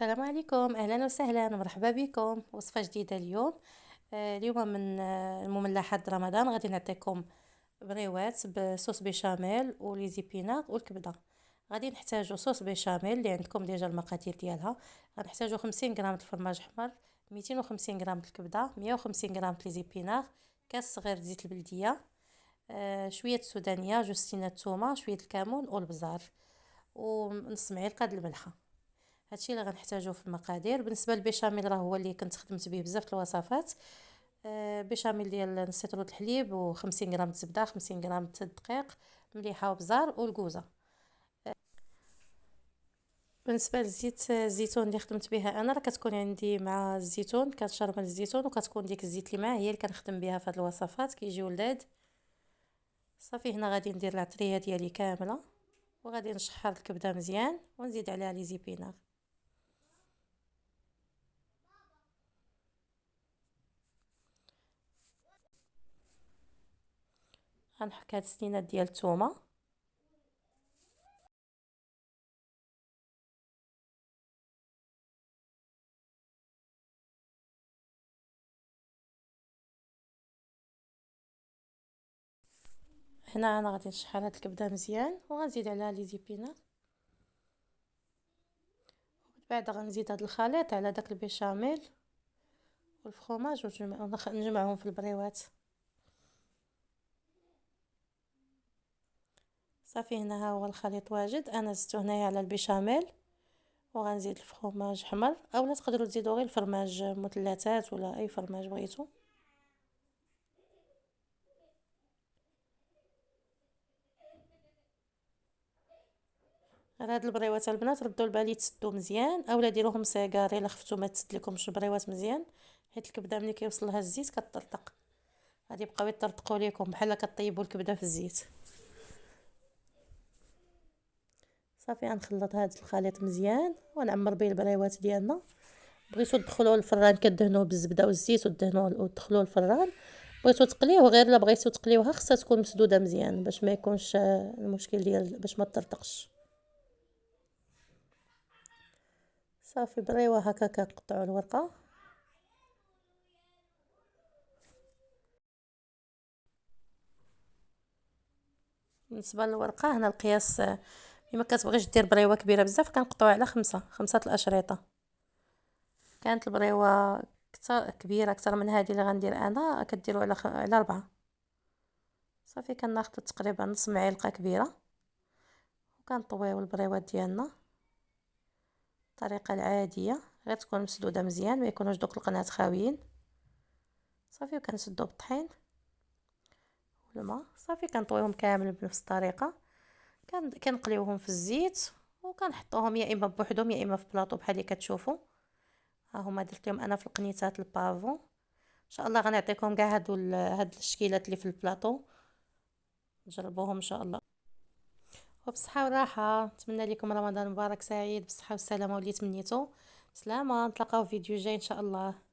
السلام عليكم، اهلا وسهلا ومرحبا بكم. وصفه جديده اليوم. اليوم من مملحات رمضان غادي نعطيكم بريوات بصوص بيشاميل ولي زيبينار والكبده. غادي نحتاجو صوص بيشاميل اللي عندكم ديجا المقادير ديالها. غنحتاجو 50 غرام د الفرماج احمر، 250 غرام د الكبده، 150 غرام د لي زيبينار، كاس صغير د زيت البلديه، شويه السودانيه، جوج سينات الثومه، شويه الكمون والبزار، ونص معلقه د الملحه. هادشي اللي غنحتاجوه في المقادير. بالنسبه للبيشاميل راه هو اللي كنت خدمت به بزاف الوصفات. بيشاميل ديال نص لتر الحليب و50 غرام الزبده، 50 غرام الدقيق، مليحه وبزار والكوزه. بالنسبه للزيت الزيتون اللي خدمت بها انا راه كتكون عندي مع الزيتون، كنشرب من الزيتون وكتكون ديك الزيت اللي معاه هي اللي كنخدم بها في هاد الوصفات، كيجيو لذاذ. صافي هنا غادي ندير العطريه ديالي كامله، وغادي نشحر الكبده مزيان ونزيد عليها لي زيبينار. غنحك هاد السنينات ديال الثومه. هنا انا غادي نشحر هاد الكبده مزيان وغنزيد عليها لي زيبينار. بعد غنزيد هاد الخليط على داك البيشاميل والفرماج ونجمعهم في البريوات. صافي هنا ها هو الخليط واجد. انا زدته هنايا على البيشاميل وغنزيد الفرماج حمر، اولا تقدروا تزيدوا غير الفرماج مثلثات ولا اي فرماج بغيتو. على هاد البريوات البنات ردوا البال يتسدوا مزيان، اولا ديروهم صغار الا خفتوا ما تسد لكمش البريوات مزيان، حيت الكبده ملي كيوصل لها الزيت كطرطق. غادي يبقاو يطرطقوا لكم بحال كطيبوا الكبده في الزيت. صافي غنخلط هاد الخليط مزيان ونعمر به البريوات ديالنا. بغيتو تدخلوه للفران كدهنوه بالزبده والزيت ودهنوه وتدخلوه للفران. بغيتو تقليوه غير، لا بغيتو تقليوها خصها تكون مسدوده مزيان باش ما يكونش المشكل ديال باش ما تطرطقش. صافي بريوه هكا كنقطعوا الورقه. بالنسبه للورقه هنا القياس، ما كتبغيش دير بريوه كبيره بزاف كنقطعوها على خمسة الاشرطه. كانت البريوه كبيره اكثر من هذه اللي غندير انا كديروا على 4. صافي كناخذ تقريبا نص معلقه كبيره وكنطويو البريوات ديالنا الطريقه العاديه، غير تكون مسدوده مزيان ما يكونوش دوك القنات خاويين. صافي وكنسدو بالطحين والماء. صافي كنطويهم كامل بنفس الطريقه. كنقليوهم في الزيت وكنحطوهم يا اما بوحدهم يا اما في بلاطو بحال اللي كتشوفوا. ها هما درتهم انا في القنيتات البافون. ان شاء الله غنعطيكم كاع هاد الشكيلات اللي في البلاطو، جربوهم ان شاء الله. وبصحة وراحة. نتمنى لكم رمضان مبارك سعيد بالصحة والسلامة واللي تمنيتو. سلامة، نتلاقاو في فيديو جاي ان شاء الله.